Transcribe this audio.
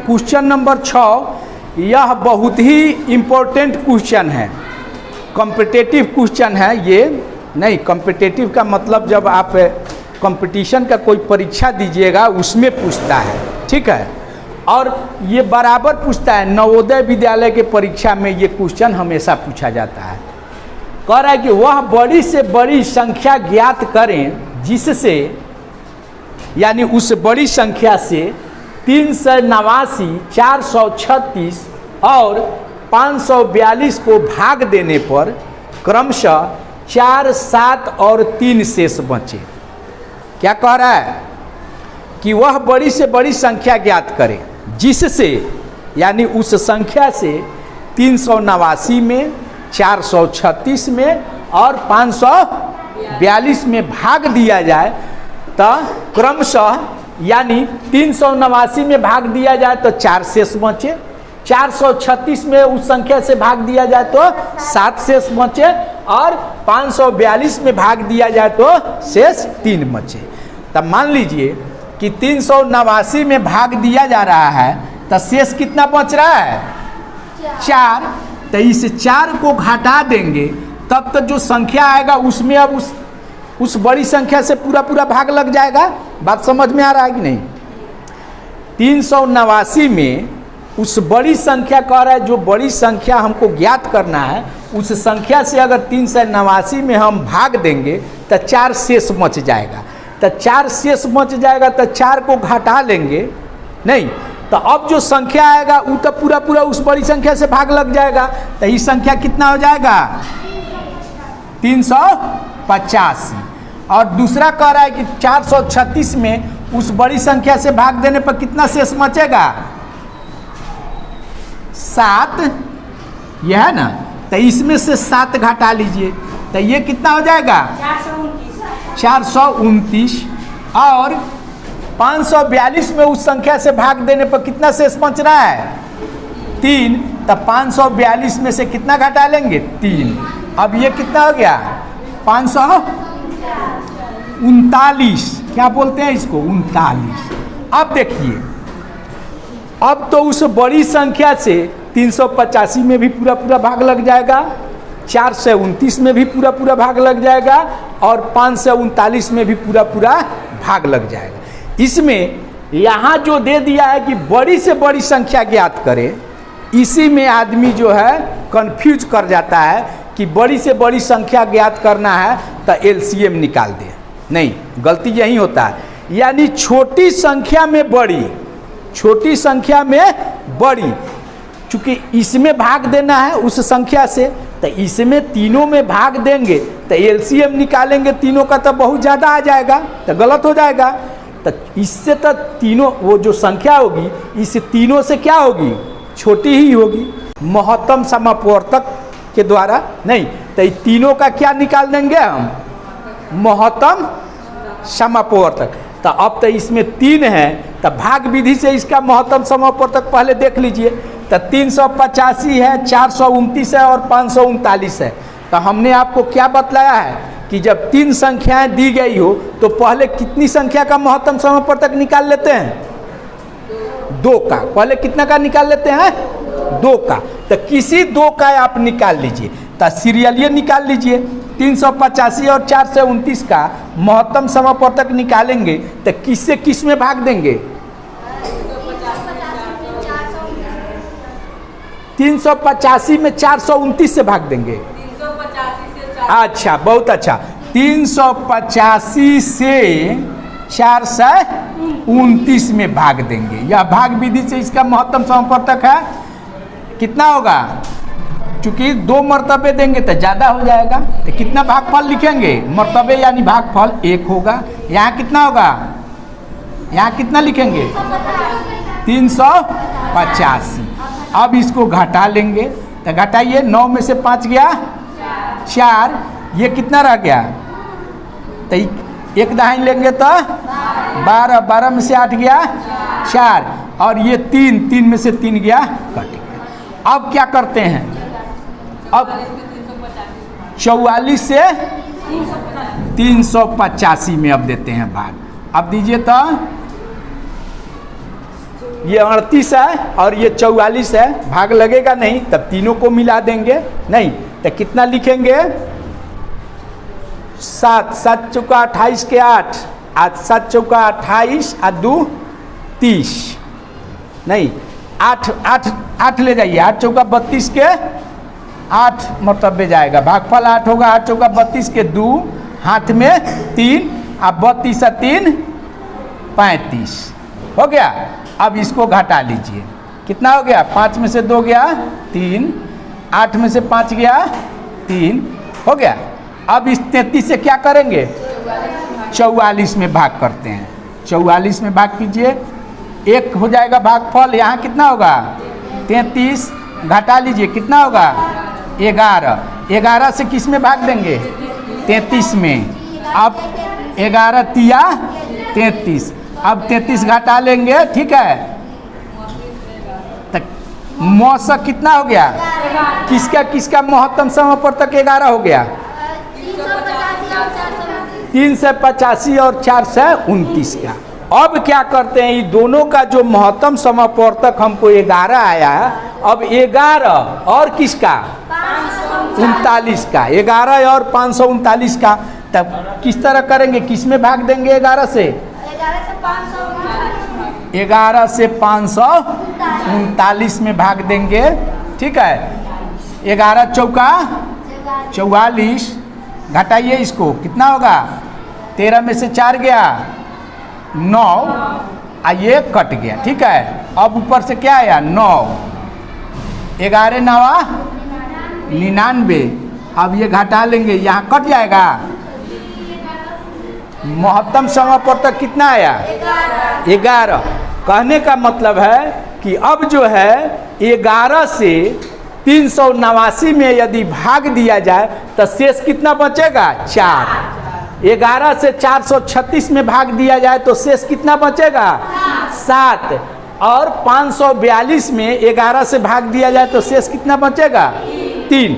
Question number 6, यह बहुत ही important question है, कॉम्पिटिटिव क्वेश्चन है ये। नहीं, कॉम्पिटिटिव का मतलब जब आप कंपटीशन का कोई परीक्षा दीजिएगा उसमें पूछता है, ठीक है। और ये बराबर पूछता है, नवोदय विद्यालय के परीक्षा में ये क्वेश्चन हमेशा पूछा जाता है। कह रहा है कि वह बड़ी से बड़ी संख्या ज्ञात करें जिससे, यानी उस बड़ी संख्या से 389, 436 और 542 को भाग देने पर क्रमशः 4, 7 और 3 शेष बचे। क्या कह रहा है कि वह बड़ी से बड़ी संख्या ज्ञात करें जिससे, यानी उस संख्या से 389 में, 436 में और 542 में भाग दिया जाए तो क्रमशः, यानी 389 में भाग दिया जाए तो 4 शेष बचे, 436 में उस संख्या से भाग दिया जाए तो 7 शेष बचे और 542 में भाग दिया जाए तो शेष 3 बचे। तब मान लीजिए कि 389 में भाग दिया जा रहा है तो शेष कितना बच रहा है? 4। तो इस 4 को घटा देंगे तब तक जो संख्या आएगा उसमें अब उस बड़ी संख्या से पूरा पूरा भाग लग जाएगा। बात समझ में आ रहा है कि नहीं? 389 में उस बड़ी संख्या कह रहा है, जो बड़ी संख्या हमको ज्ञात करना है उस संख्या से अगर 389 में हम भाग देंगे तो 4 शेष बच जाएगा। तो 4 शेष बच जाएगा तो 4 को घटा लेंगे, नहीं तो अब जो संख्या आएगा वो तो पूरा पूरा उस बड़ी संख्या से भाग लग जाएगा। तो ये संख्या कितना हो जाएगा? 385। और दूसरा कह रहा है कि 436 में उस बड़ी संख्या से भाग देने पर कितना शेष बचेगा? 7। यह है ना, तो इसमें से 7 घटा लीजिए तो ये कितना हो जाएगा? 429। और 542 में उस संख्या से भाग देने पर कितना शेष बच रहा है? 3। तो 542 में से कितना घटा लेंगे? 3। अब ये कितना हो गया? 539। क्या बोलते हैं इसको? 39। अब देखिए, अब तो उस बड़ी संख्या से 385 में भी पूरा पूरा भाग लग जाएगा, 429 में भी पूरा पूरा भाग लग जाएगा और 539 में भी पूरा पूरा भाग लग जाएगा। इसमें यहाँ जो दे दिया है कि बड़ी से बड़ी संख्या ज्ञात करें, इसी में आदमी जो है कंफ्यूज कर जाता है कि बड़ी से बड़ी संख्या ज्ञात करना है तो एलसीएम निकाल दे। नहीं, गलती यही होता है, यानी छोटी संख्या में बड़ी, छोटी संख्या में बड़ी, चूंकि इसमें भाग देना है उस संख्या से तो इसमें तीनों में भाग देंगे तो एलसीएम निकालेंगे तीनों का तो बहुत ज़्यादा आ जाएगा, तो गलत हो जाएगा। तो इससे तो तीनों, वो जो संख्या होगी इस तीनों से क्या होगी? छोटी ही होगी, महत्तम समापवर्तक के द्वारा। नहीं तो ये तीनों का क्या निकाल देंगे हम? महत्तम समापवर्तक। तो अब तो इसमें 3 है तो भाग विधि से इसका महत्तम समापवर्तक पहले देख लीजिए। तो 385 है, 429 है और 539 है। तो हमने आपको क्या बतलाया है कि जब 3 संख्याएं दी गई हो तो पहले कितनी संख्या का महत्तम समापवर्तक निकाल लेते हैं? 2 का। पहले कितना का निकाल लेते हैं? 2 का। तो किसी 2 का आप निकाल लीजिए, तो सीरियलिए निकाल लीजिए। 385 और 429 का महत्तम समापवर्तक निकालेंगे तो किससे किस में भाग देंगे? 385 में 429 से भाग देंगे। अच्छा, बहुत अच्छा। 385 से 429 में भाग देंगे। यह भाग विधि से इसका महत्तम समापवर्तक है। कितना होगा? चूंकि 2 मर्तबे देंगे तो ज़्यादा हो जाएगा, तो कितना भागफल लिखेंगे? मर्तबे यानी भागफल 1 होगा। यहाँ कितना होगा? यहाँ कितना लिखेंगे? 385। अब इसको घटा लेंगे तो घटाइए, 9 में से 5 गया 4, ये कितना रह गया? तो 1 दहाई लेंगे तो 12, 12 में से 8 गया 4 और ये 3 में से 3 गया कट गया। अब क्या करते हैं? अब 44 से 385 में अब देते हैं भाग। अब दीजिए तो ये 38 है और ये 44 है, भाग लगेगा नहीं, तब तीनों को मिला देंगे। नहीं तो कितना लिखेंगे? 7 7 चौका 28 के 8, 7 चौका 28 और 2 30, नहीं 8 8 8 ले जाइए, 8 चौका 32 के 8 मतलब जाएगा, भागफल 8 होगा, 8 चौका 32 के 2, हाथ में 3, अब 32 और 3 35 हो गया। अब इसको घटा लीजिए, कितना हो गया? 5 में से 2 गया 3, 8 में से 5 गया 3, हो गया। अब इस 33 से क्या करेंगे? 44 में भाग करते हैं। 44 में भाग कीजिए, 1 हो जाएगा भागफल, यहाँ कितना होगा? 33, घटा लीजिए कितना होगा? 11। 11 से किस में भाग देंगे? 33 में। अब 11 तिया 33, अब 33 घटा लेंगे, ठीक है। तक मौसक कितना हो गया? किसका किसका महत्तम समापवर्तक 11 हो गया? 385 और 429 का। अब क्या करते हैं, ये दोनों का जो महत्तम समापवर्तक हमको 11 आया है, अब 11 और किसका? 39 का। 11 और 539 का। तब किस तरह करेंगे, किस में भाग देंगे? 11 से 539 में भाग देंगे, ठीक है। 11 चौका 44, घटाइए इसको, कितना होगा? 13 में से 4 गया 9, ये कट गया, ठीक है। अब ऊपर से क्या आया? 9, 11 9 99, अब ये घटा लेंगे, यहाँ कट जाएगा। महत्तम समापवर्तक कितना आया? 11। कहने का मतलब है कि अब जो है 11 से 389 में यदि भाग दिया जाए तो शेष कितना बचेगा? 4। 11 से 436 में भाग दिया जाए तो शेष कितना बचेगा? 7। और 542 में 11 से भाग दिया जाए तो शेष कितना बचेगा? 3।